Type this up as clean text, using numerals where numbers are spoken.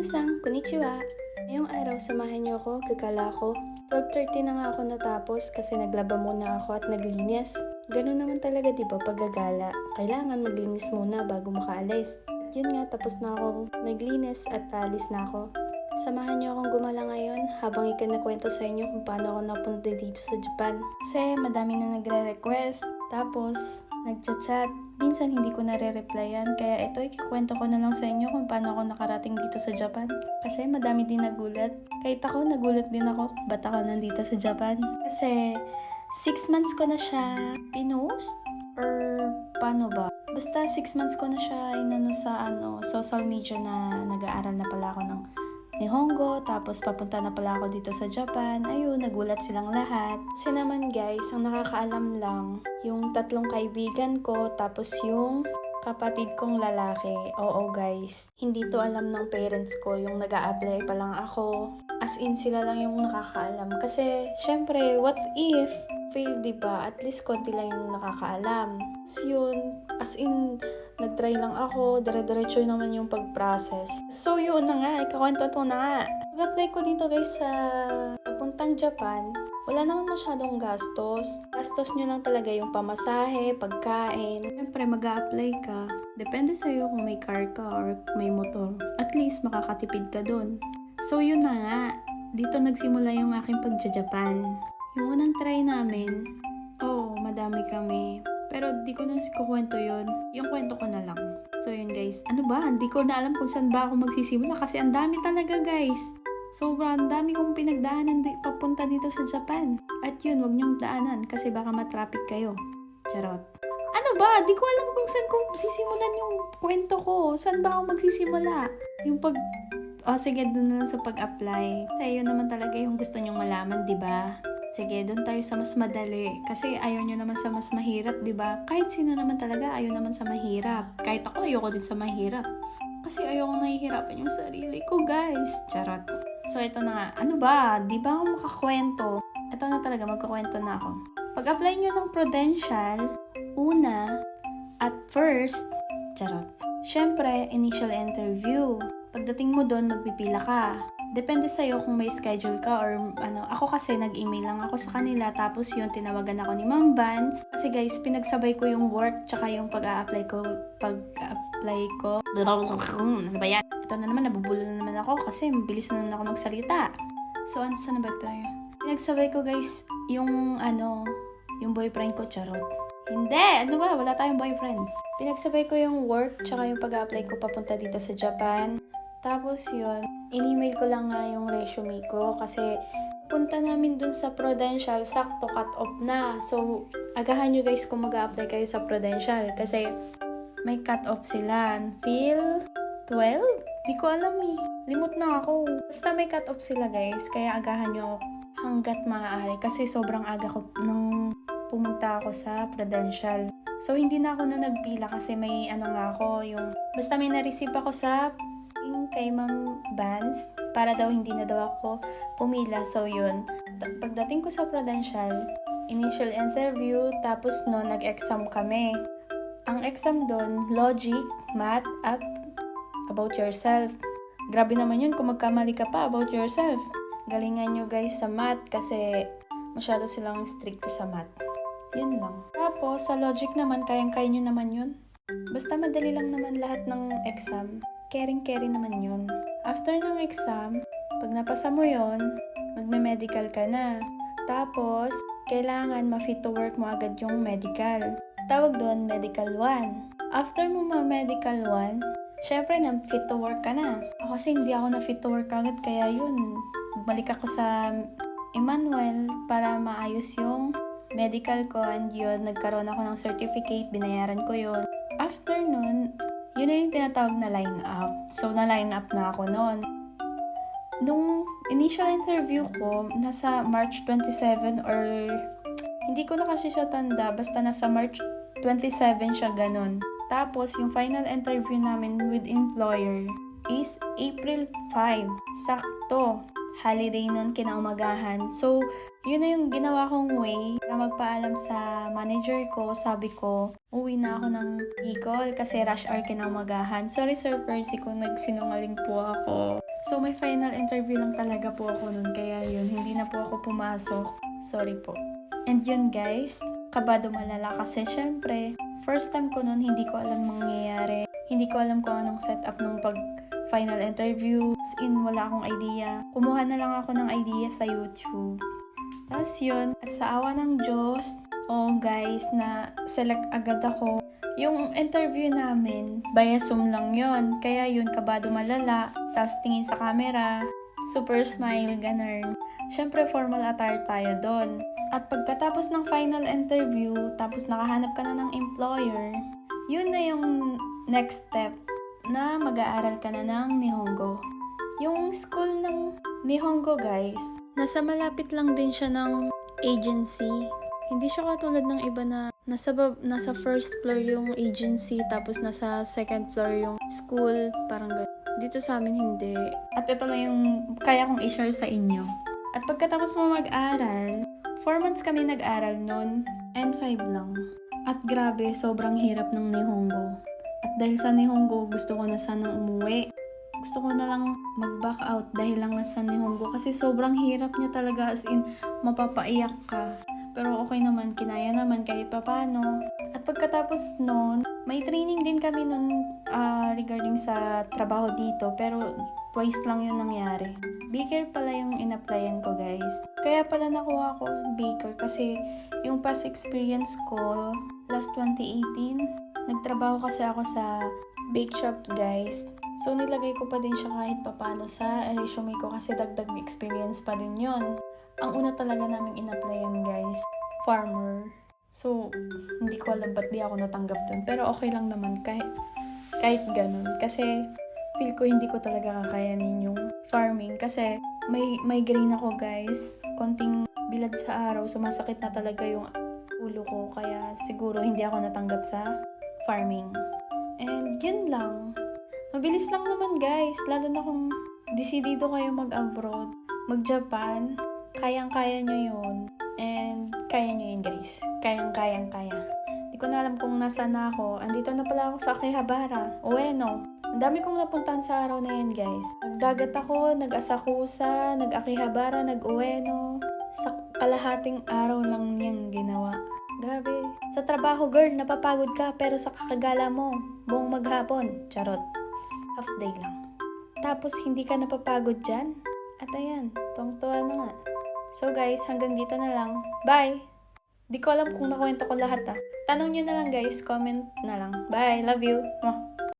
Minasan, konnichiwa! Ngayong araw, samahan niyo ako, gagala ko. 12:30 na nga ako natapos kasi naglaba muna ako at naglinis. Ganun naman talaga diba pag gagala. Kailangan maglinis muna bago makaalis. At yun nga, tapos na akong naglinis at alis na ako. Samahan niyo akong gumala ngayon habang ikinakwento sa inyo kung paano ako napunta dito sa Japan. Kasi madami na nagre-request, tapos nagchat-chat. Minsan hindi ko nare-replyan, kaya ito ikikwento ko na lang sa inyo kung paano ako nakarating dito sa Japan. Kasi madami din nagulat. Kahit ako, nagulat din ako ba't ako nandito sa Japan. Kasi 6 months ko na siya pinost or paano ba? Basta 6 months ko na siya inano sa social media na nag-aaral na pala ako ng Nihongo, tapos papunta na pala ako dito sa Japan. Ayun, nagulat silang lahat. Kasi naman guys, ang nakakaalam lang, yung 3 kaibigan ko, tapos yung kapatid kong lalaki. Oo guys, hindi to alam ng parents ko, yung nag-a-apply pa lang ako. As in, sila lang yung nakakaalam. Kasi, syempre, what if fail, diba? At least konti lang yung nakakaalam. So yun, as in, nag-try lang ako, dire-diretso naman yung pag-process. So yun na nga, ikakwento to na nga. Pag-apply ko dito guys sa papuntang Japan, wala naman masyadong gastos. Gastos nyo lang talaga yung pamasahe, pagkain. Siyempre mag-a-apply ka. Depende sa'yo kung may car ka or may motor. At least makakatipid ka dun. So yun na nga, dito nagsimula yung aking pagja-Japan. Yung unang try namin, madami kami. Pero di ko na kukwento yun. Yung kwento ko na lang. So yun guys, ano ba? Hindi ko na alam kung saan ba ako magsisimula kasi ang dami talaga guys. Sobrang dami kong pinagdaanan papunta dito sa Japan. At yun, wag niyong daanan kasi baka matraffic kayo. Charot. Ano ba? Di ko alam kung saan ko sisimulan yung kwento ko. Saan ba ako magsisimula? Yung sige, dun na lang sa pag-apply. Kasi yun naman talaga yung gusto nyong malaman, di ba? Sige, doon tayo sa mas madali. Kasi ayaw nyo naman sa mas mahirap, di ba? Kahit sino naman talaga, ayaw naman sa mahirap. Kahit ako, ayoko din sa mahirap. Kasi ayoko nahihirapan yung sarili ko, guys. Charot. So, ito na nga. Ano ba? Di ba ako makakwento? Ito na talaga, magkakwento na ako. Pag-apply nyo ng Prudential, una, at first, charot. Syempre, initial interview. Pagdating mo doon, magpipila ka. Depende sa'yo kung may schedule ka or ano. Ako kasi nag-email lang ako sa kanila tapos yun, tinawagan ako ni Ma'am Vance. Kasi guys, pinagsabay ko yung work tsaka yung pag-a-apply ko. Ano ba yan? Ito na naman, nabubulol na naman ako kasi mabilis na naman ako magsalita. So, saan na ba tayo? Pinagsabay ko guys, yung boyfriend ko, charot. Hindi! Ano ba? Wala tayong boyfriend. Pinagsabay ko yung work tsaka yung pag-a-apply ko papunta dito sa Japan. Tapos yun, in-email ko lang nga yung resume ko kasi punta namin dun sa Prudential, sakto cut off na. So, agahan nyo guys kung mag-a-apply kayo sa Prudential kasi may cut off sila until 12? Di ko alam eh. Limot na ako. Basta may cut off sila guys, kaya agahan nyo hanggat maaari kasi sobrang aga ko nung pumunta ako sa Prudential. So, hindi na ako na nagpila kasi may basta may na-receive ako sa kay Ma'am Vance para daw hindi na daw ako pumila. So yun, pagdating ko sa Prudential, initial interview, tapos nag-exam kami. Ang exam doon, logic, math, at about yourself. Grabe naman yun kung magkamali ka pa about yourself. Galingan nyo guys sa math kasi masyado silang stricto sa math. Yun lang. Tapos sa logic naman, kayang-kaya nyo naman yun. Basta madali lang naman lahat ng exam. Caring-carry naman yun. After ng exam, pag napasa mo yun, magme-medical ka na. Tapos, kailangan ma-fit to work mo agad yung medical. Tawag doon, medical 1. After mo ma-medical 1, syempre na-fit to work ka na. Ako kasi hindi ako na-fit to work agad, kaya yun, balik ako sa Emmanuel para maayos yung medical ko and yun, nagkaroon ako ng certificate, binayaran ko yun. After nun, yun na yung tinatawag na line up. So, na-line up na ako noon. Nung initial interview ko, nasa March 27 or hindi ko na kasi siya tanda, basta nasa March 27 siya ganun. Tapos, yung final interview namin with employer is April 5. Sakto. Holiday nun, kinaumagahan. So, Yun na yung ginawa kong way para magpaalam sa manager ko. Sabi ko, uwi na ako ng Bicol kasi rush hour kinaumagahan. Sorry Sir Percy kung nagsinungaling po ako. So may final interview lang talaga po ako nun. Kaya yun, hindi na po ako pumasok. Sorry po. And yun guys, kabado malala kasi syempre, first time ko nun, hindi ko alam mangyayari. Hindi ko alam kung anong setup nung final interview. As in, wala akong idea. Kumuha na lang ako ng idea sa YouTube. Tapos yun, at sa awa ng Diyos, guys, na select agad ako. Yung interview namin, via Zoom lang yon. Kaya yun, kabado malala. Tapos tingin sa camera, super smile, ganun. Syempre, formal attire tayo doon. At pagkatapos ng final interview, tapos nakahanap ka na ng employer, yun na yung next step na mag-aaral ka na ng Nihongo. Yung school ng Nihongo, guys, nasa malapit lang din siya ng agency. Hindi siya katulad ng iba na nasa first floor yung agency tapos nasa second floor yung school. Parang ganun. Dito sa amin hindi. At ito lang yung kaya kong i-share sa inyo. At pagkatapos mo mag-aral, 4 months kami nag-aral nun and 5 lang. At grabe, sobrang hirap ng Nihongo. At dahil sa Nihongo, gusto ko na sanang umuwi. Gusto ko na lang mag-back out dahil lang sa Nihongo kasi sobrang hirap niya talaga, as in mapapaiyak ka. Pero okay naman, kinaya naman kahit papano. At pagkatapos nun, may training din kami nun regarding sa trabaho dito, pero twice lang yun nangyari. Baker pala yung in-applyan ko, guys. Kaya pala nakuha ko baker kasi yung past experience ko, last 2018, nagtrabaho kasi ako sa bake shop, guys. So, nilagay ko pa din siya kahit papano sa resume ko kasi dagdag experience pa din yon. Ang una talaga naming in-applyan, guys, farmer. So, hindi ko alam ba't di ako natanggap dun. Pero okay lang naman kahit ganun. Kasi, feel ko hindi ko talaga kakayanin yung farming. Kasi, may migraine ako, guys. Konting bilad sa araw, sumasakit na talaga yung ulo ko. Kaya, siguro hindi ako natanggap sa farming. And, yun lang. Mabilis lang naman, guys. Lalo na kung desidido kayo mag-abroad, mag-Japan, kayang-kaya nyo yun. And kaya nyo yun, guys. Kayang-kaya. Di ko na alam kung nasaan na ako. Andito na pala ako sa Akihabara. Ueno. Ang dami kong napuntahan sa araw na yan, guys. Nagdagat ako, nag-Asakusa, nag-Akihabara, nag-Ueno. Sa kalahating araw lang niyang ginawa. Grabe. Sa trabaho, girl, napapagod ka, pero sa kakagala mo, buong maghapon. Charot. Half day lang. Tapos, hindi ka napapagod dyan? At ayan, tuwang-tuwa na nga. So guys, hanggang dito na lang. Bye! Di ko alam kung nakwento ko lahat Tanong nyo na lang guys, comment na lang. Bye! Love you! Mwah!